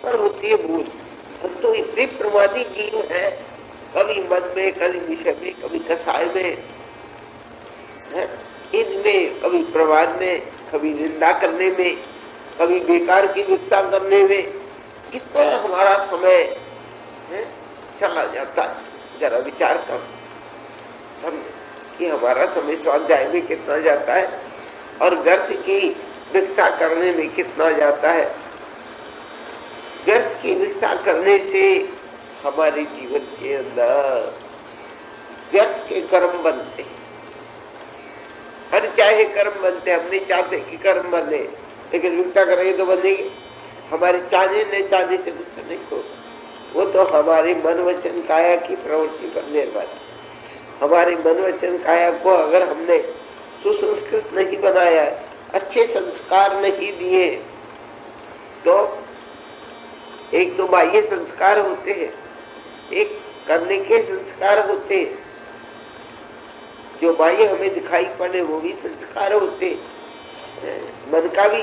पर होती है भूल। हम तो इतने प्रमादी जीव हैं, कभी मन में, कभी विषय में, कभी कसाय में, इनमें, कभी प्रवाद में, कभी निंदा करने में, कभी बेकार की वित्सा करने में कितना हमारा समय चला जाता है। जरा विचार कर हम कि हमारा समय स्वाध्याय में कितना जाता है और व्यर्थ की वित्सा करने में कितना जाता है। व्यर्थ की वित्सा करने से हमारे जीवन के अंदर व्यर्थ के कर्म बनते हैं। हर चाहे कर्म बनते, हम नहीं चाहते कि कर्म बने, लेकिन वित्सा करेंगे तो बनेगी। हमारे चाहने नहीं चाहने से वित्सा नहीं हो, वो तो हमारे मन वचन काया की प्रवृत्ति पर निर्भर है। हमारे मन वचन काया को अगर हमने सुसंस्कृत नहीं बनाया, अच्छे संस्कार नहीं दिए, तो एक तो बाह्य संस्कार होते हैं, एक करने के संस्कार होते हैं। जो बाह्य हमें दिखाई पड़े वो भी संस्कार होते, मन का भी,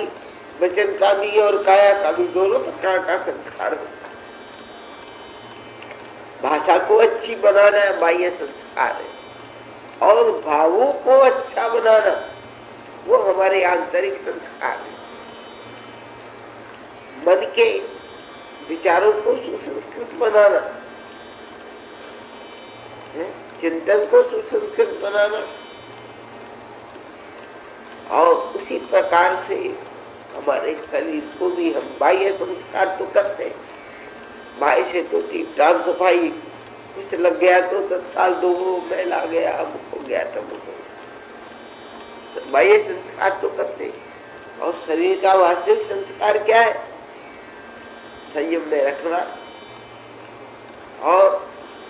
वचन का भी और काया का भी, दोनों प्रकार का संस्कार होता है। भाषा को अच्छी बनाना बाह्य संस्कार है, और भावों को अच्छा बनाना वो हमारे आंतरिक संस्कार है। मन के विचारों को सुसंस्कृत बनाना, चिंतन को सुसंस्कृत बनाना, और उसी प्रकार से हमारे शरीर को भी हम बाह्य संस्कार तो करते हैं। बाह्य से तो टीप-टाप सफाई, कुछ लग गया तो तत्काल दो, मैल आ गया, अमुक हो गया, तमुक हो गया, बाह्य संस्कार तो करते हैं। और शरीर का वास्तविक संस्कार क्या है? संयम में रखना। और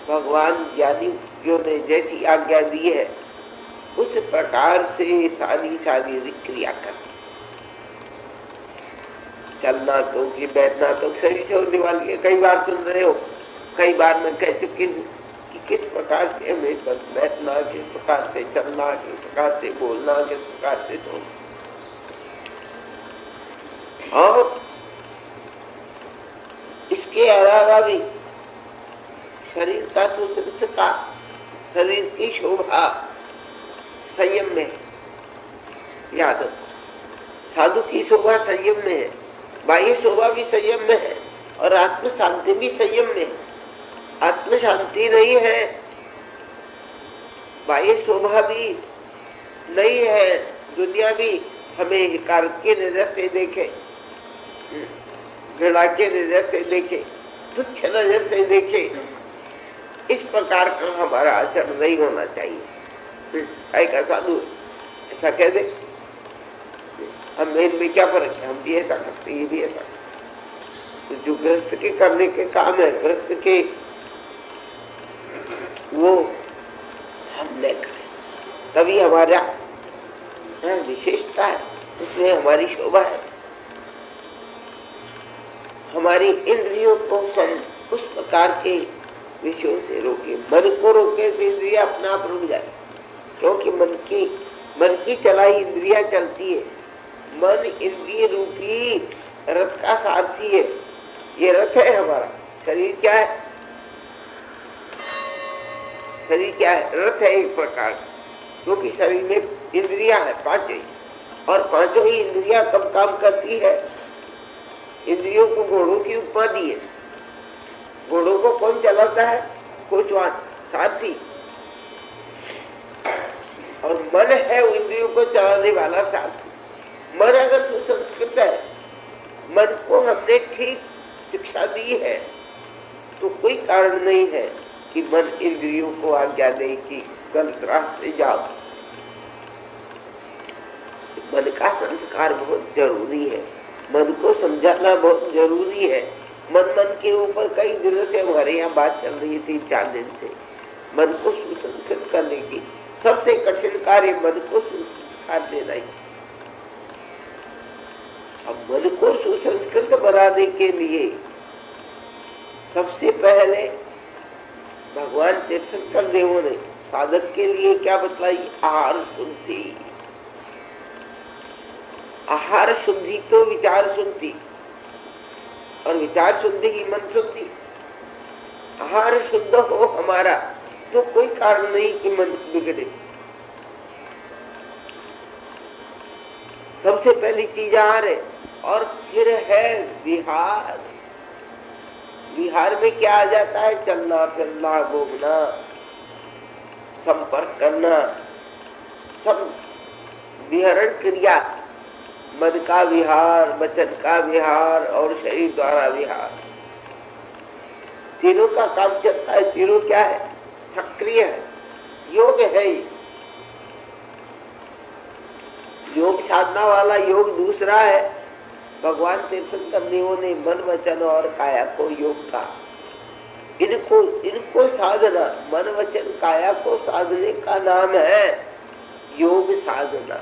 भगवान ज्ञानियों ने जैसी आज्ञा दी है उस प्रकार से सारी शारीरिक क्रिया करनी। चलना तो कि बैठना तो शरीर से होने वाली है। कई बार सुन रहे हो, कई बार मैं कह चुकी हूँ कि किस प्रकार से हमें बस बैठना, किस प्रकार से चलना, किस प्रकार से बोलना, किस प्रकार से तो। और इसके अलावा भी शरीर का तो संस्कार, शरीर की शोभा संयम में। याद हो, साधु की शोभा संयम में है, बाह्य शोभा भी संयम में है, और आत्म शांति भी संयम में है। आत्म शांति नहीं है, बाह्य शोभा भी नहीं है, दुनिया भी हमें हिकारत के नजर से देखे, घृणा के नजर से देखे, तुच्छ नजर से देखे, इस प्रकार का हमारा आचरण नहीं होना चाहिए। ऐसा साधु ऐसा कह दे, हम इनमें क्या फर्क है, हम भी ऐसा करते, ये भी ऐसा करते। तो जो गृहस्थ के करने के काम है, गृहस्थ के वो हमने करे, तभी हमारा विशेषता है, उसमें हमारी शोभा है। हमारी इंद्रियों को हम उस प्रकार के विषयों से रोके, मन को रोके तो इंद्रिया अपना आप रुक जाए, क्योंकि मन की चलाई इंद्रिया चलती है। मन इंद्रिय रूपी रथ का सारथी है। ये रथ है हमारा। शरीर क्या है? शरीर क्या है? रथ है एक प्रकार, क्योंकि शरीर में इंद्रिया है पांचों ही, और पांचों ही इंद्रिया कब काम करती है? इंद्रियों को घोड़ों की उपमा दी है। घोड़ों को कौन चलाता है? कोचवान, सारथी। और मन है वो इंद्रियों को चलाने वाला सारथी। मन अगर सुसंस्कृत है, मन को हमने ठीक शिक्षा दी है, तो कोई कारण नहीं है कि मन इंद्रियों को आज्ञा दे कि गलत रास्ते जाओ। मन का संस्कार बहुत जरूरी है, मन को समझाना बहुत जरूरी है। मन के ऊपर कई दिनों से हमारे यहाँ बात चल रही थी, 4 दिन से। मन को सुसंस्कृत करने की सबसे कठिन कार्य मन को संस्कार देना ही। अब मन को सुसंस्कृत बनाने के लिए सबसे पहले भगवान तीर्थंकर देवों ने साधक के लिए क्या बतलाई? आहार शुद्धि। आहार शुद्धि तो विचार शुद्धि। और विचार शुद्धि ही मन शुद्धि। आहार शुद्ध हो हमारा तो कोई कारण नहीं कि मन बिगड़े। सबसे पहली चीज आहार है और फिर है विहार। विहार में क्या आ जाता है? चलना फिरना, घूमना, संपर्क करना, सब विहरण क्रिया। मन का विहार, वचन का विहार और शरीर द्वारा विहार, तीनों का काम चलता है। तीनों क्या है? सक्रिय है, योग है। योग साधना वाला योग दूसरा है। भगवान तीर्थंकर देवों ने मन, वचन और काया को योग का। इनको साधना, मन, वचन, काया को साधने का नाम है योग साधना।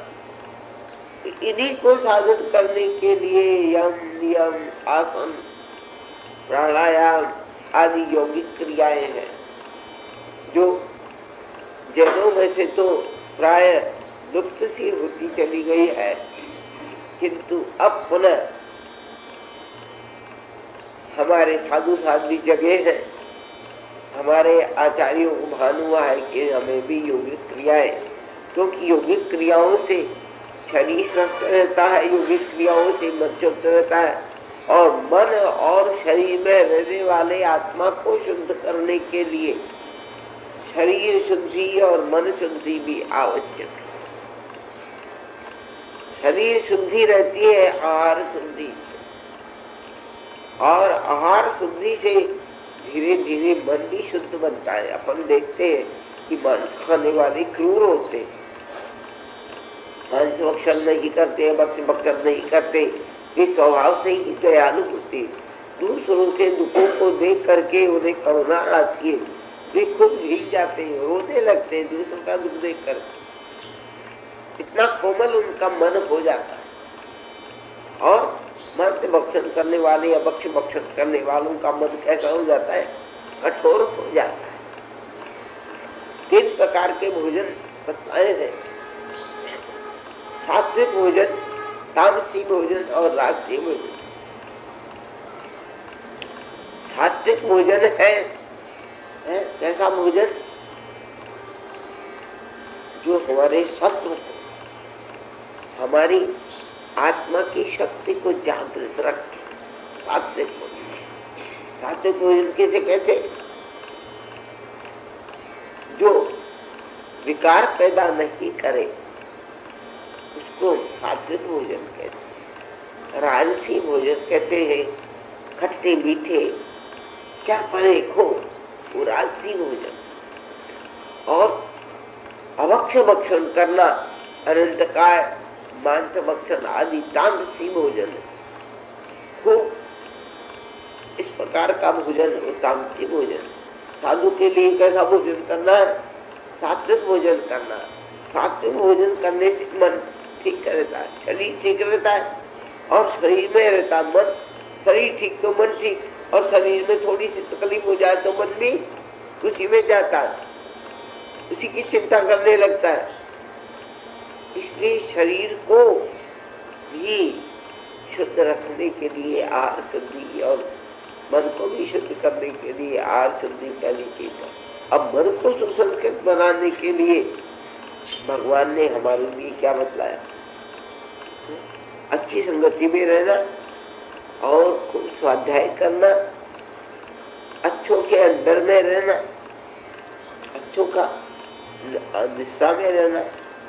इन्हीं को साधन करने के लिए यम, नियम, आसन, प्राणायाम आदि यौगिक क्रियाएं हैं, जो जैनों में से तो प्राय लुप्त सी होती चली गई है, किंतु अब पुनः हमारे साधु साध्वी जगह है। हमारे आचार्यों को भान हुआ है कि हमें भी यौगिक क्रियाएं, क्योंकि यौगिक क्रियाओं से शरीर स्वस्थ रहता है, यौगिक क्रियाओं से मन शुद्ध रहता है, और मन और शरीर में रहने वाले आत्मा को शुद्ध करने के लिए शरीर शुद्धि और मन शुद्धि भी आवश्यक है। शरीर शुद्धि रहती है आहार शुद्धि से, और आहार शुद्धि से धीरे धीरे मन भी शुद्ध बनता है। अपन देखते हैं कि मांस खाने वाले क्रूर होते हैं, मांस भक्षण नहीं करते, भक्षण नहीं करते, वे स्वभाव से ही दयालु होते। दूसरों के दुखों को देख करके उन्हें करुणा आती है, वे खुद भीग जाते हैं, रोने लगते हैं दूसरों का दुख देख कर। इतना कोमल उनका मन हो जाता है। और मांस भक्षण करने वाले या भक्ष भक्षण करने वालों का मन कैसा हो जाता है? कठोर हो जाता है। 3 प्रकार के भोजन बताए हैं: सात्विक भोजन, तामसी भोजन और राजसी भोजन। सात्विक भोजन है कैसा भोजन? जो हमारे शत्रु को, हमारी आत्मा की शक्ति को जागृत रखे। सात्विक भोजन। सात्विक भोजन किसे कहते? जो विकार पैदा नहीं करे, उसको सात्विक भोजन कहते हैं। राजसी भोजन कहते हैं खट्टे मीठे चापने को, वो राजसी भोजन। और अभक्ष भक्षण करना, अनंतकाय, मांस भक्षण आदि तामसी भोजन है। खूब इस प्रकार का भोजन तामसी भोजन। साधु के लिए कैसा भोजन करना है? सात्विक भोजन करना। सात्विक भोजन करने से मन ठीक रहता है, शरीर ठीक रहता है और शरीर में रहता है मन। शरीर ठीक तो मन ठीक, और शरीर में थोड़ी सी तकलीफ हो जाए तो मन भी उसी में जाता है, उसी की चिंता करने लगता है। इसलिए शरीर को भी शुद्ध रखने के लिए आहार शुद्धि और मन को भी शुद्ध करने के लिए आहार शुद्धि पहली चीज है। अब मन को सुसंस्कृत बनाने के लिए भगवान ने हमारे लिए क्या बतलाया? अच्छी संगति में रहना और खूब स्वाध्याय करना, अच्छों के अंदर में रहना, अच्छों का निष्ठा में रहना,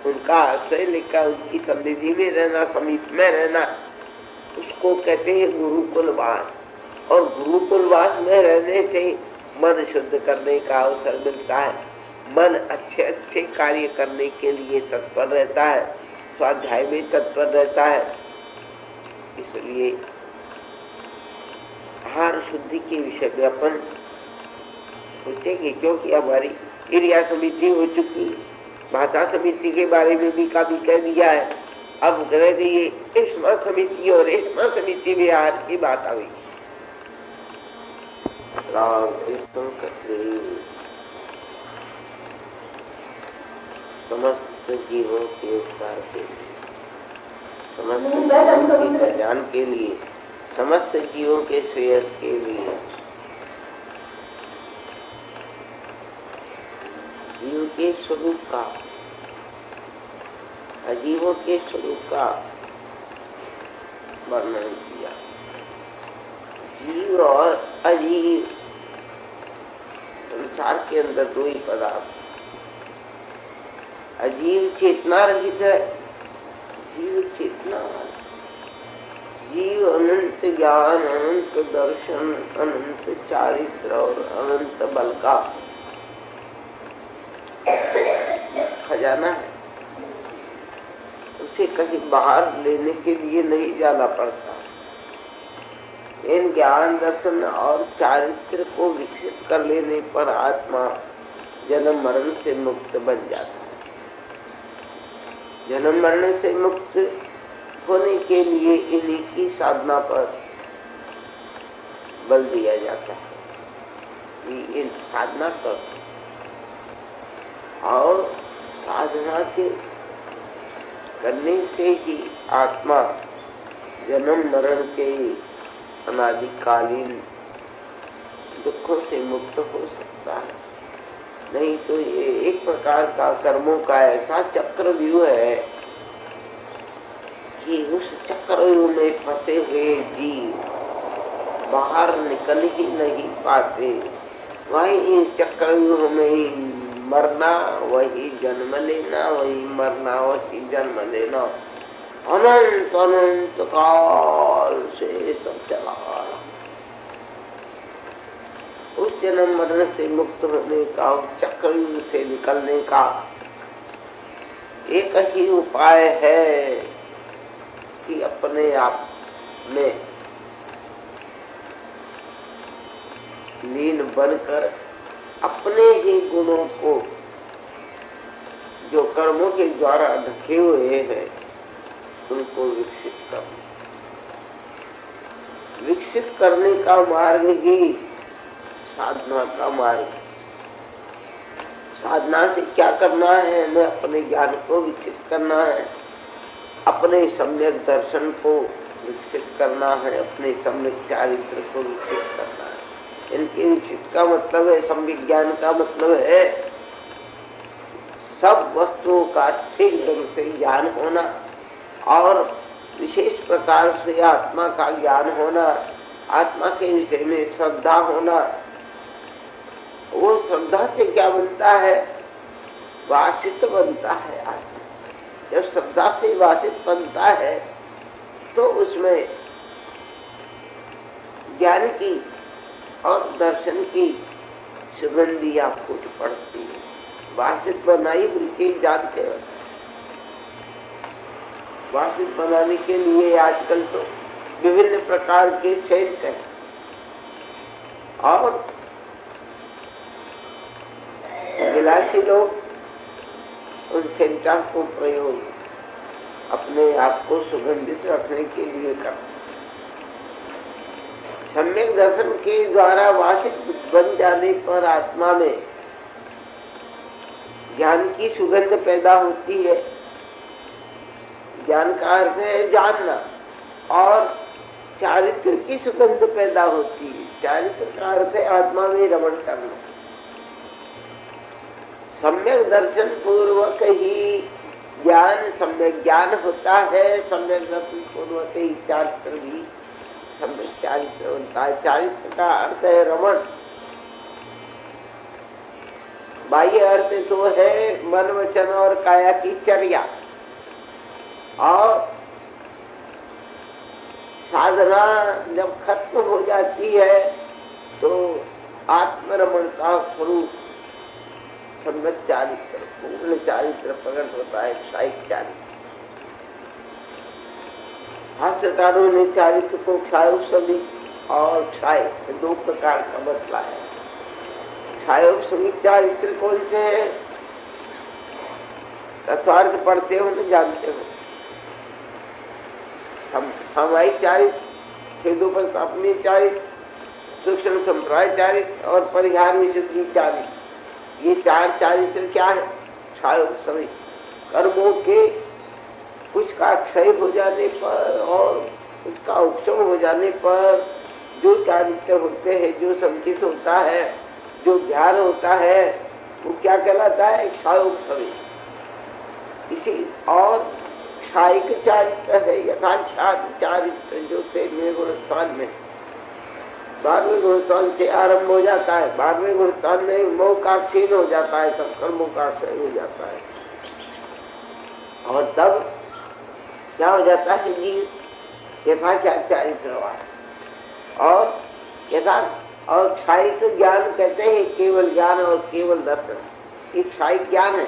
उनका आश्रय लेकर उनकी समृद्धि में रहना, समीप में रहना, उसको कहते हैं गुरुकुलवास। और गुरुकुलवास में रहने से मन शुद्ध करने का अवसर मिलता है। मन अच्छे अच्छे कार्य करने के लिए तत्पर रहता है, स्वाध्याय में तत्पर रहता है। इसलिए आहार शुद्धि के विषय में अपन सोचेंगे, क्योंकि हमारी क्रिया समिति हो चुकी है। माता समिति के बारे में भी काफी कह दिया है। अब रह गई रेशमा समिति, और रेशमा समिति में आहार की बात आ गई। राम कृष्ण कथनी समस्त जीवों के उपकार के लिए, समस्त जीवों के कल्याण के लिए समस्त जीवों के श्रेयस के लिए, जीव के स्वरूप का, अजीवों के स्वरूप का वर्णन किया। जीव और अजीव, संसार के अंदर दो ही पदार्थ। अजीव चेतना रहित है, जीव चेतना। जीव अनंत ज्ञान, अनंत दर्शन, अनंत चारित्र और अनंत बल का खजाना है। उसे कहीं बाहर लेने के लिए नहीं जाना पड़ता। इन ज्ञान, दर्शन और चारित्र को विकसित कर लेने पर आत्मा जन्म मरण से मुक्त बन जाता है। जन्म मरण से मुक्त होने के लिए इन्हीं की साधना पर बल दिया जाता है कि इन साधना कर, और साधना के करने से ही आत्मा जन्म मरण के अनादिकालीन दुखों से मुक्त हो सकता है। नहीं तो ये एक प्रकार का कर्मों का ऐसा चक्रव्यूह है कि उस चक्रव्यूह में फंसे हुए जीव बाहर निकल ही नहीं पाते। वही चक्रव्यूह में ही मरना, वही जन्म लेना, वही मरना, वही जन्म लेना, अनंत अनंत काल से सब चला। उस जन्म मरण से मुक्त होने का, उस चक्रव्यूह से निकलने का एक ही उपाय है कि अपने आप में लीन बनकर अपने ही गुणों को, जो कर्मों के द्वारा ढके हुए हैं, उनको विकसित करना। विकसित करने का मार्ग ही साधना का मार्ग। साधना से क्या करना है? हमें अपने ज्ञान को विकसित करना है, अपने सम्यक दर्शन को विकसित करना है, अपने सम्यक चारित्र को विकसित करना है। इनके विकसित का मतलब है, सम्यक ज्ञान का मतलब है सब वस्तुओं का ठीक ढंग से ज्ञान होना, और विशेष प्रकार से आत्मा का ज्ञान होना, आत्मा के विषय में श्रद्धा होना। वो श्रद्धा से क्या बनता है? वासित बनता है आत्मा। जब श्रद्धा से वासित बनता है तो उसमें ज्ञान की और दर्शन की सुगंधियां फूट पड़ती है। वासित बनाई बिल्कुल जानते हो। वासित बनाने के लिए आजकल तो विभिन्न प्रकार के सेंट हैं, और विलासी लोग उन सेंटर को प्रयोग अपने आप को सुगंधित रखने के लिए करते। सम्यक दर्शन के द्वारा वासित बन जाने पर आत्मा में ज्ञान की सुगंध पैदा होती है। ज्ञान का अर्थ है जानना, और चारित्र की सुगंध पैदा होती है। चारित्र का अर्थ है आत्मा में रमण करना। सम्यक दर्शन पूर्वक ही ज्ञान सम्यक ज्ञान होता है। सम्यक दर्शन पूर्वक ही चारित्र भी सम्यक चारित्र होता है। चारित्र का अर्थ है रमण। बाह्य अर्थ तो है मन, वचन और काया की चर्या, और साधना जब खत्म हो जाती है तो आत्मरमण का स्वरूप सम्यक चारित्र, पूर्ण चारित्र प्रकट होता है। क्षायिक चारित्र। भाष्यकारों ने चारित्र को क्षायोपसमिक और क्षाय दो प्रकार का बतलाया। क्षायोपसमिक चारित्र कौन से है? तत्वार्थ पढ़ते हो न जानते हो। सामायिक चारित्र, भेदोपस्थापनीय चारित्र, सूक्ष्म संप्राय चारित्र और परिहार विशुद्धि चारित्र। ये चार चारित्र क्या है? क्षायोपसमिक। कर्मों के कुछ का क्षय हो जाने पर और उसका उपशम हो जाने पर जो चारित्र होते हैं, जो संचित होता है, जो ज्ञान होता है, वो क्या कहलाता है? क्षारोपशमी। इसी और क्षायिक चारित्र है यथाक्षात चारित्र जो 13वें गुणस्थान में 12वें गुणस्थान से आरंभ हो जाता है। 12वें गुणस्थान में मोह का क्षीण हो जाता है, सब कर्मों का क्षय हो जाता है और तब क्या हो जाता है जी? यथाक्षात चारित्रवान और यथा और क्षायिक ज्ञान कहते हैं केवल ज्ञान और केवल दर्शन। एक क्षायिक ज्ञान है,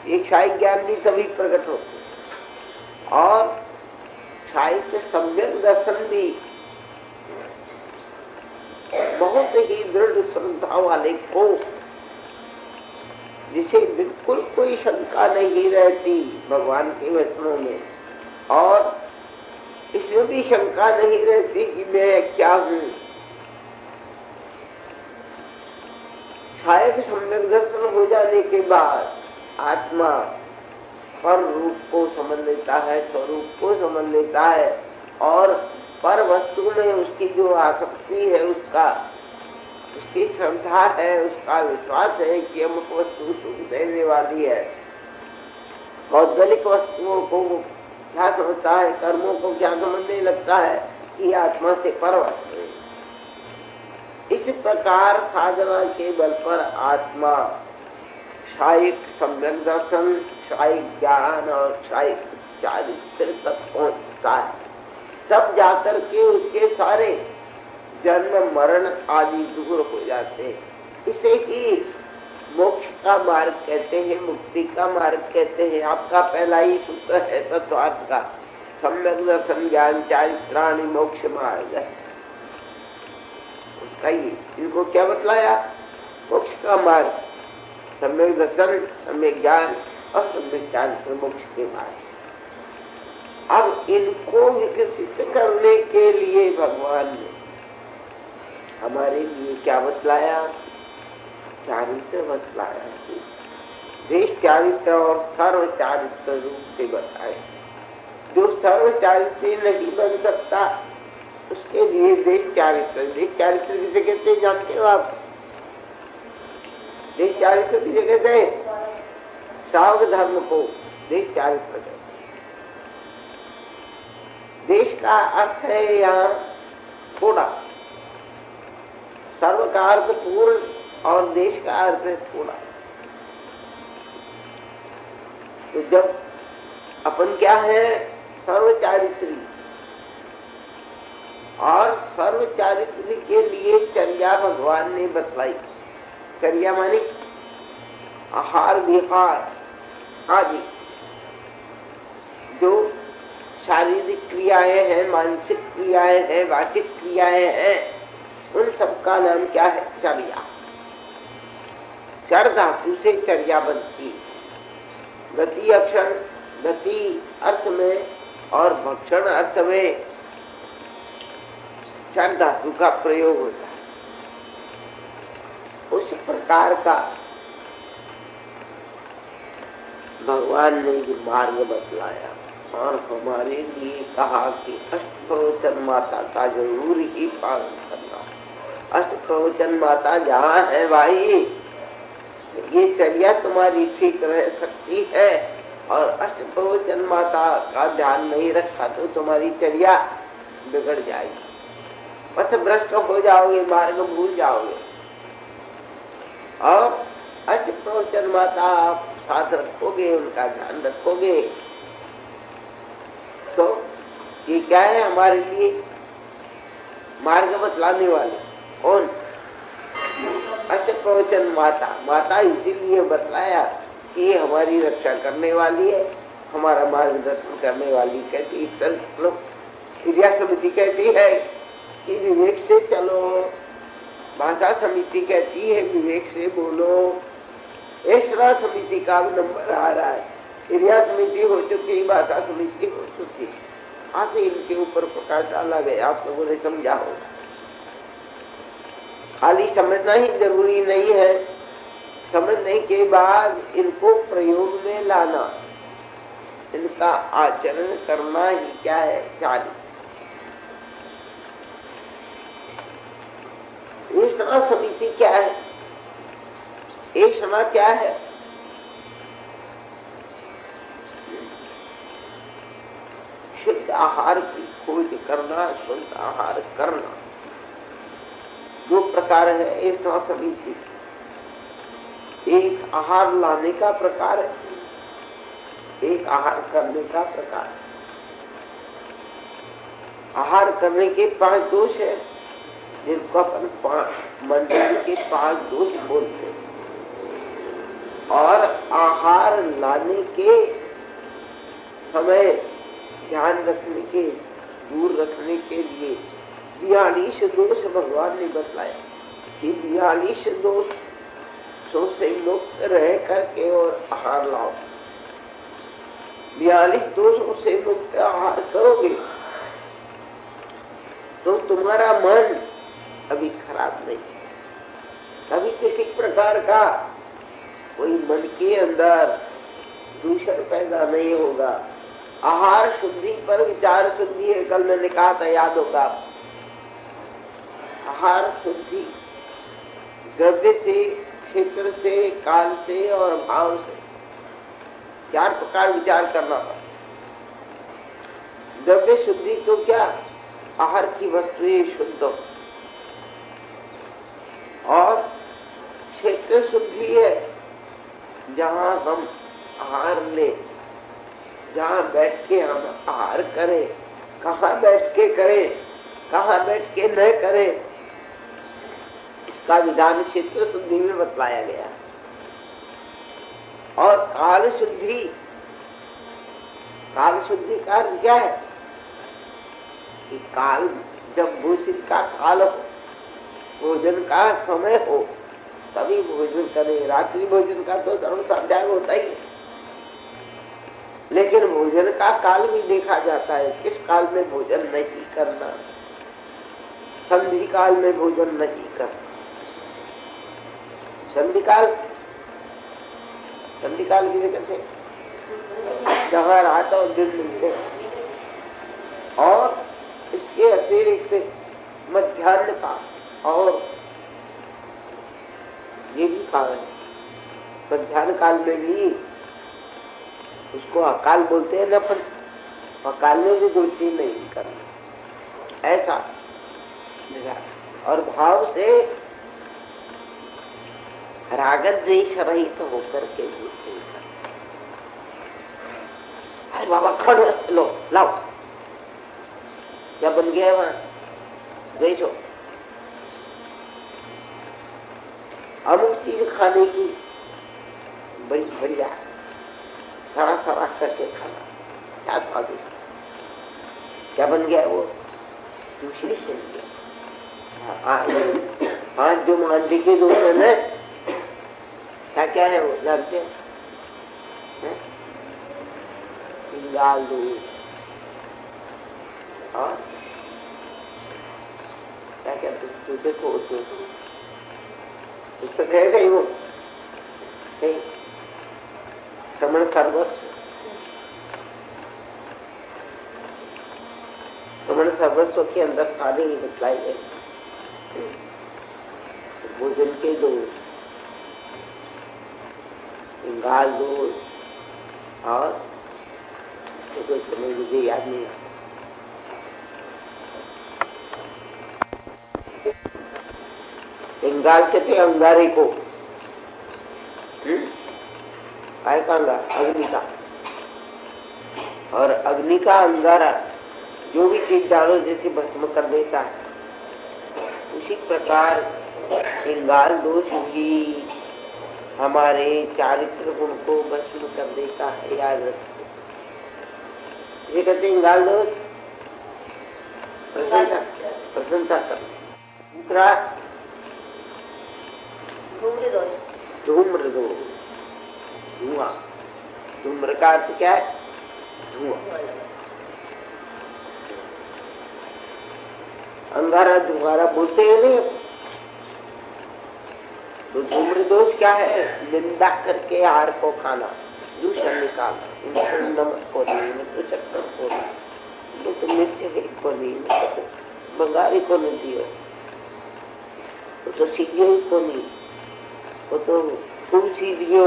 एक क्षायिक ज्ञान भी सभी प्रकट होते हैं और क्षायिक सम्यक दर्शन भी बहुत ही दृढ़ श्रद्धा वाले को, जिसे बिल्कुल कोई शंका नहीं रहती भगवान के वचनों में और इसमें भी शंका नहीं रहती कि मैं क्या हूँ। क्षायक सम्यक दर्शन हो जाने के बाद आत्मा पर रूप को समझ लेता है, स्वरूप को समझ लेता है और पर वस्तु में उसकी जो आसक्ति है, उसकी श्रद्धा है, उसका विश्वास है कि अमुक वस्तु सुख देने वाली है। भौगोलिक वस्तुओं को क्या समझता है, कर्मों को क्या समझने लगता है कि आत्मा से पर वस्तु है। इस प्रकार साधना के बल पर आत्मा क्षायिक सम्यक दर्शन, क्षायिक ज्ञान और क्षायिक चारित्र तक पहुंचता है। तब जाकर के उसके सारे जन्म मरण आदि दूर हो जाते हैं। इसे ही मोक्ष का मार्ग कहते हैं, मुक्ति का मार्ग कहते हैं। आपका पहला ही सूत्र है तत्वार्थ का, सम्यक दर्शन ज्ञान चारित्राणि मोक्ष मार्ग है उसका ही। इनको क्या बतलाया? मोक्ष का मार्ग, सम्यक दर्शन, सम्यक ज्ञान और सम्यक चारित्र मोक्ष के मार्ग। अब इनको विकसित करने के लिए भगवान ने हमारे लिए क्या बतलाया? चारित्र बतलाया। देश चारित्र और सर्व चारित्र रूप से बताए। जो सर्व चारित्र नहीं बन सकता उसके लिए देश चारित्र। देश चारित्र किसे कहते हैं जानते हो आप? देश चारित्र किसे कहते हैं? सावक धर्म को देश चारित्र कहते हैं। देश का अर्थ है यहाँ थोड़ा, सर्व का अर्थ पूर्ण और देश का अर्थ है थोड़ा। तो जब अपन क्या है? सर्वचारित्री, और सर्वचारित्री के लिए चर्या भगवान ने बतलाई। चर्या माने आहार विहार आदि जो शारीरिक क्रियाएं हैं, मानसिक क्रियाएं हैं, वाचिक क्रियाएं हैं, उन सब का नाम क्या है? चर्या। चर धातु से चर्या बनती। गति अक्षर, गति अर्थ में और भक्षण अर्थ में चर धातु का प्रयोग होता है। उस प्रकार का भगवान ने जो मार्ग बतलाया और हमारे लिए कहा कि अष्टप्रवचन माता का जरूर ही पालन करना। अष्टप्रवचन माता जहाँ है भाई, ये चर्या तुम्हारी ठीक रह सकती है और अष्टप्रवचन माता का ध्यान नहीं रखा तो तुम्हारी चर्या बिगड़ जाएगी, बस भ्रष्ट हो जाओगे, मार्ग भूल जाओगे। और अष्टप्रवचन माता आप साथ रखोगे, उनका ध्यान रखोगे तो ये क्या है? हमारे लिए मार्ग बतलाने वाले कौन? अष्टप्रवचन माता। माता इसीलिए बतलाया कि हमारी रक्षा करने वाली है, हमारा मार्गदर्शन करने वाली। कहती चलो, क्रिया समिति कहती है कि विवेक से चलो, भाषा समिति कहती है विवेक से बोलो। ऐश्वर्या समिति का भी नंबर आ रहा है। क्रिया समिति हो चुकी, भाषा समिति हो चुकी। आज इनके ऊपर प्रकाश डाला गया, आप लोगों ने समझा होगा। खाली समझना ही जरूरी नहीं है, समझने के बाद इनको प्रयोग में लाना, इनका आचरण करना ही क्या है, चाली। ऐषणा समिति क्या है? ऐषणा क्या है? शुद्ध आहार की खोज करना, शुद्ध आहार करना। दो प्रकार है ऐषणा समिति। एक आहार लाने का प्रकार है, एक आहार करने का प्रकार। आहार करने के 5 दोष है, जिनको अपन मंडल के 5 दोष बोलते हैं। और आहार लाने के समय ध्यान रखने के, दूर रखने के लिए 42 दोष भगवान ने बतलाया कि 42 दोष से मुक्त रह करके और आहार लाओ। 42 दोषों से मुक्त आहार करोगे तो तुम्हारा मन अभी खराब नहीं, कभी किसी प्रकार का कोई मन के अंदर दूषण पैदा नहीं होगा। आहार शुद्धि पर विचार शुद्धि है, कल मैंने कहा था, याद होगा। आहार शुद्धि द्रव्य से, क्षेत्र से, काल से और भाव से 4 प्रकार विचार करना था। द्रव्य शुद्धि तो क्या, आहार की वस्तुएं शुद्ध हो। और क्षेत्र शुद्धि है, जहां हम आहार लें, जहां बैठ के हम आहार करें, कहाँ बैठ के करें, कहाँ बैठ के न करें, इसका विधान क्षेत्र शुद्धि में बतलाया गया। और काल शुद्धि, काल शुद्धि का अर्थ क्या है कि काल, जब भोजन का काल हो, भोजन का समय हो, तभी भोजन करें। रात्रि भोजन का तो धर्म स्वाध्याय होता ही है, लेकिन भोजन का काल भी देखा जाता है। किस काल में भोजन नहीं करना, संधि काल में भोजन नहीं करना। संधि काल, संधि काल किसे कहते हैं? जहाँ रात और दिन मिलते हैं। और इसके अतिरिक्त मध्याह्न काल, और ये भी कारण है, मध्याह्न काल में भी उसको अकाल बोलते हैं ना, पर अकाल में भी दोषी नहीं करना, ऐसा। और भाव से रागत द्वेष रहित होकर के भोजन करना। अरे बाबा खड़ो, लो लाओ, क्या बन गया है वहां, द्वेष हो। अमुक चीज खाने की बड़ी बढ़िया, सड़ा सड़ा करके खाना, क्या स्वादिष्ट, क्या बन गया वो, दूसरी बन गया। हाँ, जो मांझी के दोस्त है ना, क्या क्या है वो जानते हैं? गाल दूध और क्या क्या दूध, देखो तो कहेगा ही वो कहीं श्रमण सर्वस्व, श्रमण सर्वस्व के अंदर सारे ही बतलाई गए। भोजन के दोष, गाल दोष और तो समय मुझे याद नहीं आता। इंगाल कहते अंगारे को, काय का अंगार, अग्नि का। और अग्नि का अंगारा जो भी चीज डालो जैसे भस्म कर देता है, उसी प्रकार इंगाल दोष भी हमारे चारित्र गुण को भस्म कर देता है। याद रखो, ये कहते इंगाल दोष प्रशंसा, प्रशंसा कर। दूसरा धूम्र दोष, धूम्र दोष, धुआं। धूम्र का अर्थ क्या है? धुआं। अंगारा धुआरा बोलते हैं नहीं, तो धूम्र दोष क्या है? निंदा करके आहार को खाना, दूषण निकालना। इनको नमक को नहीं, इनको शक्कर को नहीं, इनको मिर्च को नहीं, इनको बंगाली को नहीं दियो, वो तो सीधियो को नहीं, वो तो खूब सीधियो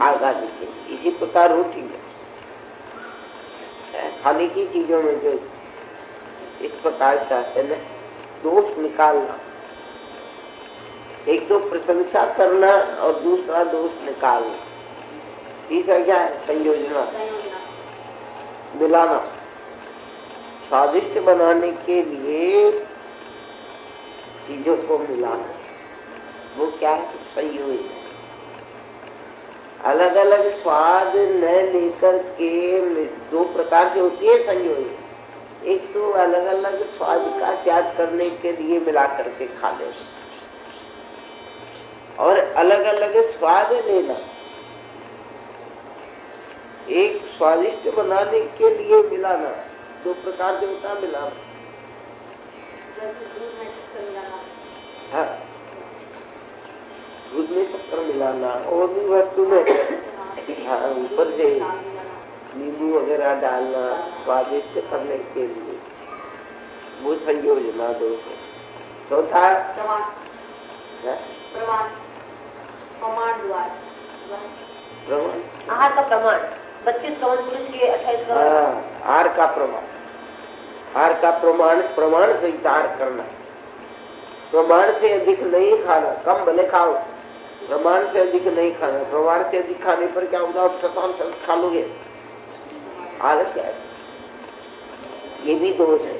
आगा दिखे। इसी प्रकार रोटी में खाने की चीजों में जो इस प्रकार का है ना, दोष निकालना, एक तो प्रशंसा करना और दूसरा दोष निकालना, तीसरा क्या है? संयोजना, मिलाना। स्वादिष्ट बनाने के लिए चीजों को मिलाना, वो क्या है? संयोजन। अलग अलग स्वाद न लेकर के दो प्रकार की होती है संयोजन। एक तो अलग अलग स्वाद का त्याग करने के लिए मिला करके खा लेना, और अलग अलग स्वाद लेना। एक स्वादिष्ट बनाने के लिए मिलाना, दो प्रकार के होता है मिलाना। हाँ, दूध में शक्कर मिलाना, और भी वस्तु में हाँ ऊपर से नींबू वगैरह डालना स्वादिष्ट करने के लिए, वो संयोजना दोष है। चौथा प्रमाण, आहार का प्रमाण 25 श्रवण पुरुष के 28 आहार का प्रमाण, आहार का प्रमाण, प्रमाण से आहार करना, प्रमाण से अधिक नहीं खाना, कम भले खाओ, प्रमाण से अधिक नहीं खाना। प्रमाण से अधिक खाने पर क्या होगा? खा लोगे, आलस है, ये भी दोष है।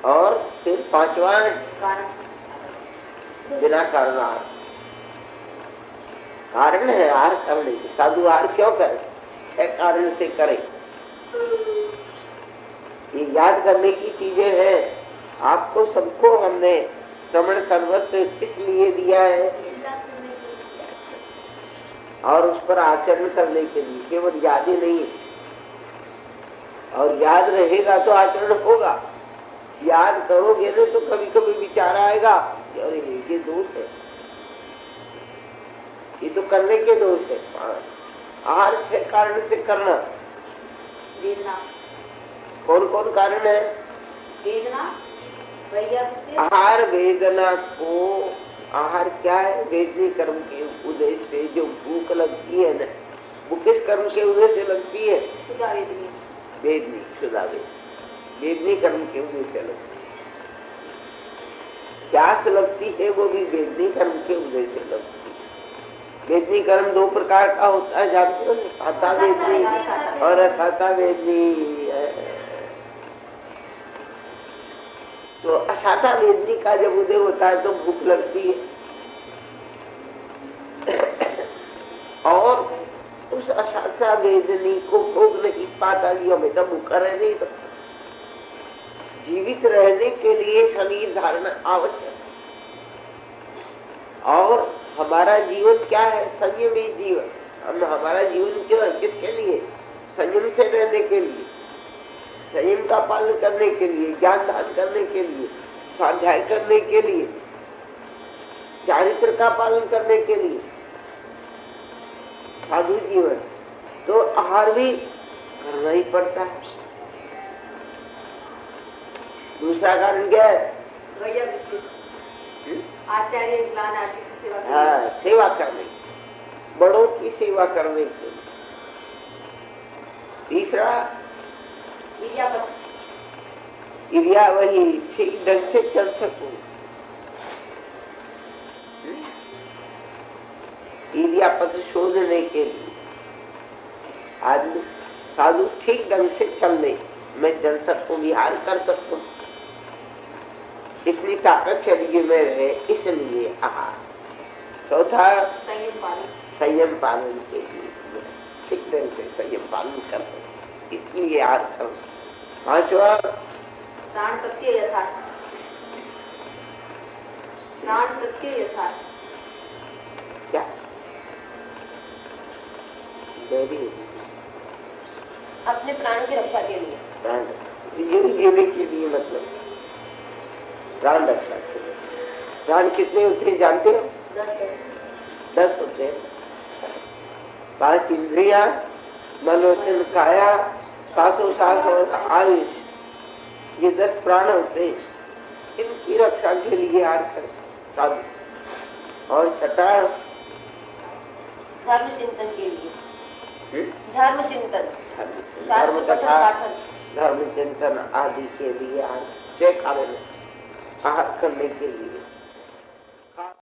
और फिर पांचवा बिना कारण आहार, कारण है आहार करने की। साधु आहार क्यों करे? एक कारण से करे। ये याद करने की चीजें हैं। आपको सबको हमने श्रवण सर्वस्व इसलिए दिया है और उस पर आचरण करने के लिए, केवल याद ही नहीं है। और याद रहेगा तो आचरण होगा, याद करोगे ना तो कभी कभी विचार आएगा अरे ये दोष है, ये तो करने के दोष है। आहार 6 कारण से करना। कौन कौन कारण है? आहार वेदना को, आहार क्या है? वेदनी कर्म के उदय से जो भूख लगती है ना, वो किस कर्म के उदय से लगती है? वेदनी, शुदा वेदनी कर्म के उदय से लगती है। प्यास लगती है वो भी वेदनी कर्म के उदय से लगती है। वेदनी कर्म 2 प्रकार का होता है, जानते हो? साता वेदनी और असाता वेदनी। तो असाता वेदनी का जब उदय होता है तो भूख लगती है, और उस असाता वेदनी को भोग नहीं पाता, जो हमेशा भूखा रह नहीं सकता। जीवित रहने के लिए शरीर धारण आवश्यक, और हमारा जीवन क्या है? संयमी जीवन। हम हमारा जीवन क्यों है? किसके लिए? संयम से रहने के लिए, संयम का पालन करने के लिए, ज्ञान दान करने के लिए, स्वाध्याय करने के लिए, चारित्र का पालन करने के लिए, साधु जीवन। तो आहार भी करना ही पड़ता है। दूसरा कारण क्या है? आचार्य ज्ञान आदि की सेवा। हाँ, सेवा करने, बड़ों की सेवा करने के लिए। तीसरा इरिया, वही ठीक ढंग से चल सकूं, इरिया पद शोधने के लिए। आदमी साधु ठीक ढंग से चलने, मैं चल सकूं, विहार कर सकूं, इतनी ताकत शरीर में रहे, इसलिए आहार। चौथा संयम पालन के लिए, ठीक ढंग से संयम पालन कर सके, इसलिए आहार करो। पांचवा प्राण प्रत्यय यथार्थ, प्राण प्रत्यय यथार्थ। क्या? अपने प्राण की रक्षा के लिए, प्राण जीने के लिए, मतलब प्राण रक्षा के लिए। प्राण कितने होते हैं जानते हो? 10 10 होते हैं। पांच इंद्रिया, मनोवचन काया, श्वासोश्वास और आयुष, ये 10 प्राण होते हैं, इनकी रक्षा के लिए आकर साधु। और छठा धर्म चिंतन के लिए, धर्म चिंतन, धर्म कथा, धर्म चिंतन आदि के लिए 6 कारण आहार करने के लिए।